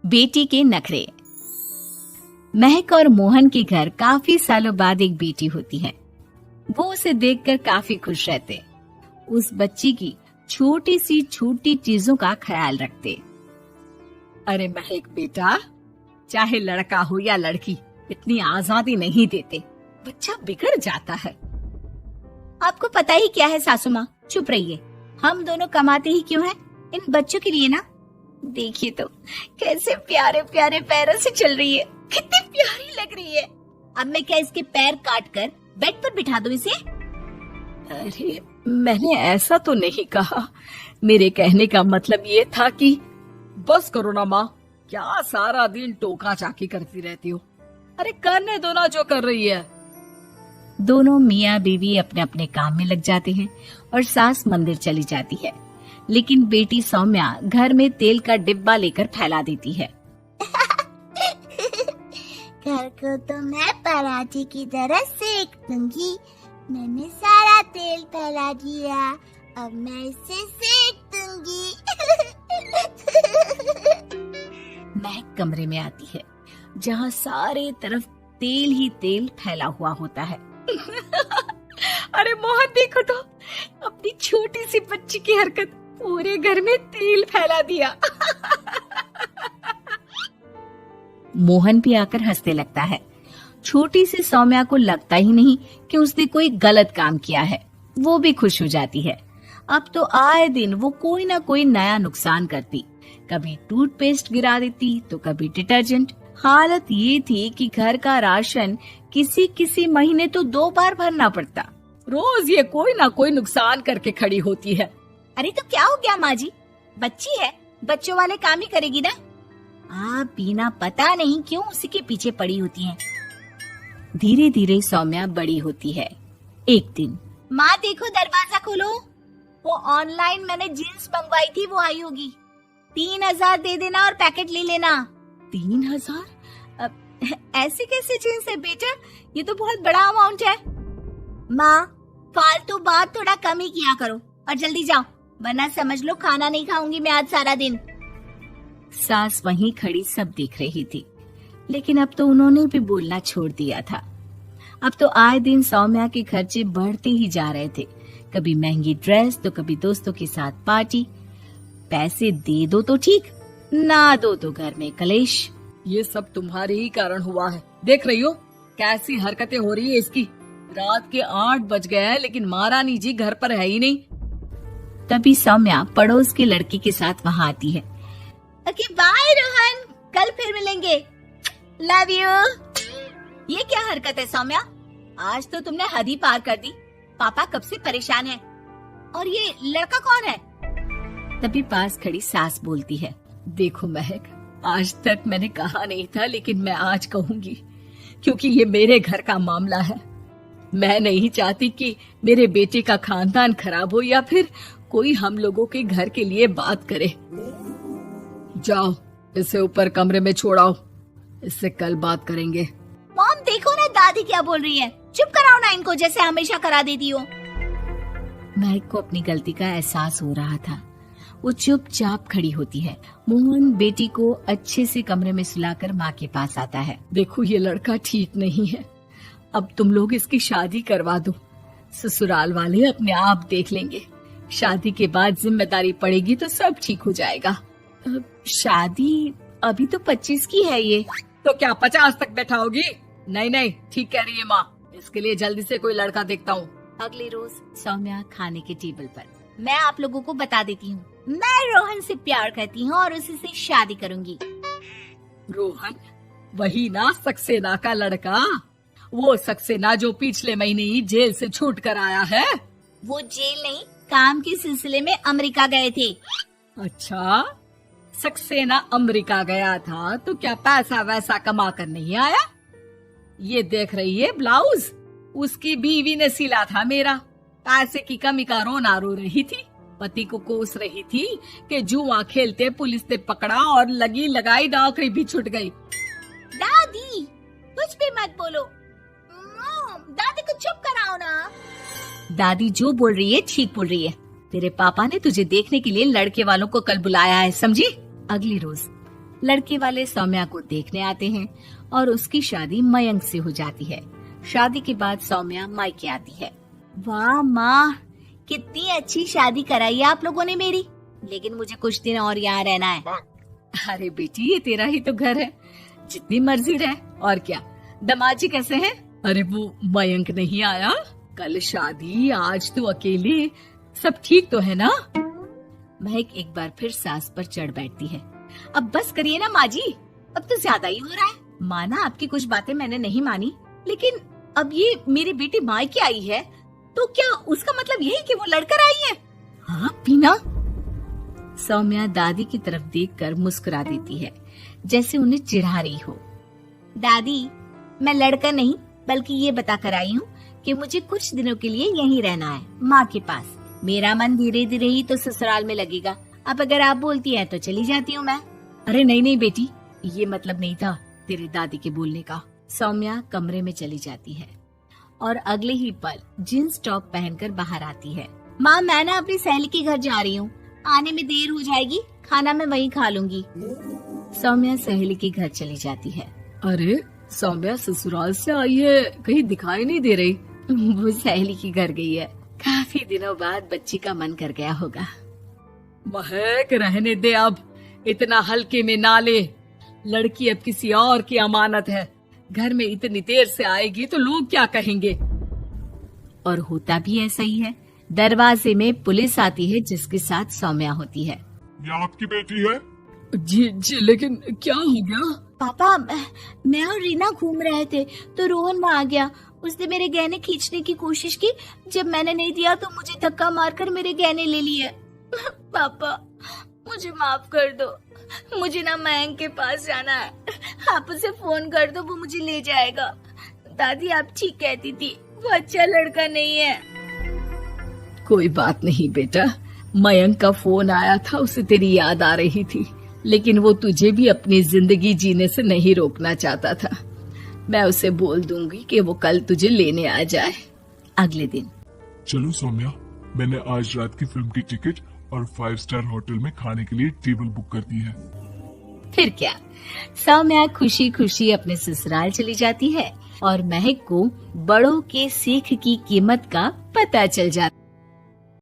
बेटी के नखरे। महक और मोहन के घर काफी सालों बाद एक बेटी होती है। वो उसे देखकर काफी खुश रहते। उस बच्ची की छोटी सी छोटी चीजों का ख्याल रखते। अरे महक बेटा, चाहे लड़का हो या लड़की, इतनी आजादी नहीं देते, बच्चा बिगड़ जाता है। आपको पता ही क्या है सासू माँ, चुप रहिए। हम दोनों कमाते ही क्यों हैं? इन बच्चों के लिए ना। देखिए तो कैसे प्यारे प्यारे पैरों से चल रही है, कितनी प्यारी लग रही है। अब मैं क्या इसके पैर काट कर बेड पर बिठा दूं इसे? अरे मैंने ऐसा तो नहीं कहा। मेरे कहने का मतलब ये था कि बस करो ना माँ, क्या सारा दिन टोका चाकी करती रहती हो। अरे करने दो ना जो कर रही है। दोनों मियाँ बीवी अपने अपने काम में लग जाते हैं और सास मंदिर चली जाती है। लेकिन बेटी सौम्या घर में तेल का डिब्बा लेकर फैला देती है। घर को तो मैं पराठे की तरह सेक दूंगी। मैंने सारा तेल फैला दिया, अब मैं इसे सेक दूंगी। महक कमरे में आती है जहाँ सारे तरफ तेल ही तेल फैला हुआ होता है। अरे मोहन देखो तो, अपनी छोटी सी बच्ची की हरकत, पूरे घर में तेल फैला दिया। मोहन भी आकर हंसने लगता है। छोटी सी सौम्या को लगता ही नहीं कि उसने कोई गलत काम किया है। वो भी खुश हो जाती है। अब तो आए दिन वो कोई ना कोई नया नुकसान करती। कभी टूथपेस्ट गिरा देती तो कभी डिटर्जेंट। हालत ये थी कि घर का राशन किसी किसी महीने तो 2 बार भरना पड़ता। रोज ये कोई ना कोई नुकसान करके खड़ी होती है। अरे तो क्या हो गया माँ जी, बच्ची है, बच्चों वाले काम ही करेगी ना। आप बिना पता नहीं क्यों उसी के पीछे पड़ी होती हैं। धीरे धीरे सौम्या बड़ी होती है। एक दिन, माँ देखो दरवाजा खोलो, वो ऑनलाइन मैंने जीन्स मंगवाई थी, वो आई होगी। 3000 दे देना और पैकेट ले लेना। 3000? ऐसी कैसी जीन्स है बेटा, ये तो बहुत बड़ा अमाउंट है। माँ फालतू बात थोड़ा कम ही किया करो और जल्दी जाओ, वरना समझ लो खाना नहीं खाऊंगी मैं आज सारा दिन। सास वहीं खड़ी सब देख रही थी, लेकिन अब तो उन्होंने भी बोलना छोड़ दिया था। अब तो आए दिन सौम्या के खर्चे बढ़ते ही जा रहे थे। कभी महंगी ड्रेस तो कभी दोस्तों के साथ पार्टी। पैसे दे दो तो ठीक, ना दो तो घर में कलेश। ये सब तुम्हारे ही कारण हुआ है। देख रही हो कैसी हरकतें हो रही है इसकी। रात के 8 बज गए हैं लेकिन महारानी जी घर पर है ही नहीं। तभी सौम्या पड़ोस के लड़की के साथ वहाँ आती है। ओके बाय रोहन, कल फिर मिलेंगे, लव यू। ये क्या हरकत है सौम्या, आज तो तुमने हद ही पार कर दी। पापा कब से परेशान है। और ये लड़का कौन है? तभी पास खड़ी सास बोलती है, देखो महक, आज तक मैंने कहा नहीं था लेकिन मैं आज कहूंगी, क्योंकि ये मेरे घर का मामला है। मैं नहीं चाहती कि मेरे बेटे का खानदान खराब हो या फिर कोई हम लोगों के घर के लिए बात करे। जाओ इसे ऊपर कमरे में छोड़ाओ, इससे कल बात करेंगे। मॉम देखो ना दादी क्या बोल रही है, चुप कराओ ना इनको, जैसे हमेशा करा देती हो। महक को अपनी गलती का एहसास हो रहा था। वो चुपचाप खड़ी होती है। मोहन बेटी को अच्छे से कमरे में सुलाकर माँ के पास आता है। देखो ये लड़का ठीक नहीं है, अब तुम लोग इसकी शादी करवा दो, ससुराल वाले अपने आप देख लेंगे। शादी के बाद जिम्मेदारी पड़ेगी तो सब ठीक हो जाएगा। शादी अभी तो 25 की है ये। तो क्या 50 तक बैठाओगी? नहीं नहीं, ठीक कह रही है माँ, इसके लिए जल्दी से कोई लड़का देखता हूँ। अगले रोज सौम्या खाने के टेबल पर, मैं आप लोगों को बता देती हूँ, मैं रोहन से प्यार करती हूँ और उसी से शादी करूंगी। रोहन? वही ना सक्सेना का लड़का, वो सक्सेना जो पिछले महीने ही जेल से छूट कर आया है। वो जेल नहीं, काम के सिलसिले में अमेरिका गए थे। अच्छा, सक्सेना अमेरिका गया था तो क्या पैसा वैसा कमा कर नहीं आया? ये देख रही है ब्लाउज, उसकी बीवी ने सिला था मेरा। पैसे की कमी का रोना रो रही थी, पति को कोस रही थी कि जुआ खेलते पुलिस ने पकड़ा और लगी लगाई नौकरी भी छूट गई। दादी कुछ भी मत बोलो, दादी को चुप कराओ ना। दादी जो बोल रही है ठीक बोल रही है। तेरे पापा ने तुझे देखने के लिए लड़के वालों को कल बुलाया है, समझी? अगली रोज लड़के वाले सौम्या को देखने आते हैं और उसकी शादी मयंक से हो जाती है। शादी के बाद सौम्या मायके आती है। वाह माँ, कितनी अच्छी शादी कराई है आप लोगों ने मेरी, लेकिन मुझे कुछ दिन और यहाँ रहना है। अरे बेटी, ये तेरा ही तो घर है, जितनी मर्जी रह। और क्या, दमाजी कैसे हैं? अरे वो मयंक नहीं आया, कल शादी, आज तो अकेले, सब ठीक तो है ना? महक एक बार फिर सास पर चढ़ बैठती है। अब बस करिए ना माँ जी, अब तो ज्यादा ही हो रहा है। माना आपकी कुछ बातें मैंने नहीं मानी, लेकिन अब ये मेरी बेटी मायके आई है तो क्या उसका मतलब यही कि वो लड़कर आई है? हाँ पीना। सौम्या दादी की तरफ देखकर मुस्कुरा देती है, जैसे उन्हें चिढ़ा रही हो। दादी, मैं लड़का नहीं बल्कि ये बता कर आई हूँ कि मुझे कुछ दिनों के लिए यहीं रहना है, माँ के पास। मेरा मन धीरे धीरे ही तो ससुराल में लगेगा। अब अगर आप बोलती हैं तो चली जाती हूँ मैं। अरे नहीं नहीं बेटी, ये मतलब नहीं था तेरे दादी के बोलने का। सौम्या कमरे में चली जाती है और अगले ही पल जींस टॉप पहनकर बाहर आती है। माँ, मैं ना अपनी सहेली के घर जा रही हूँ, आने में देर हो जाएगी, खाना मैं वहीं खा लूंगी। सौम्या सहेली के घर चली जाती है। अरे सौम्या ससुराल से आई है, कहीं दिखाई नहीं दे रही। वो सहेली के घर गई है, काफी दिनों बाद बच्ची का मन कर गया होगा। महक रहने दे, अब इतना हल्के में ना ले, लड़की अब किसी और की अमानत है। घर में इतनी देर से आएगी तो लोग क्या कहेंगे। और होता भी ऐसा ही है। दरवाजे में पुलिस आती है जिसके साथ सौम्या होती है। ये आपकी बेटी है? जी लेकिन क्या हो गया? पापा, मैं और रीना घूम रहे थे तो रोहन वहाँ आ गया। उसने मेरे गहने खींचने की कोशिश की, जब मैंने नहीं दिया तो मुझे धक्का मारकर मेरे गहने ले लिए। पापा, मुझे माफ कर दो, मुझे ना मयंक के पास जाना है, आप उसे फोन कर दो, वो मुझे ले जाएगा। दादी आप ठीक कहती थी, वो अच्छा लड़का नहीं है। कोई बात नहीं बेटा, मयंक का फोन आया था, उसे तेरी याद आ रही थी, लेकिन वो तुझे भी अपनी जिंदगी जीने से नहीं रोकना चाहता था। मैं उसे बोल दूंगी कि वो कल तुझे लेने आ जाए। अगले दिन चलो सौम्या, मैंने आज रात की फिल्म की टिकट और 5 स्टार होटल में खाने के लिए टेबल बुक कर दी है। फिर क्या, सौम्या खुशी खुशी अपने ससुराल चली जाती है और महक को बड़ों के सीख की कीमत का पता चल जाता।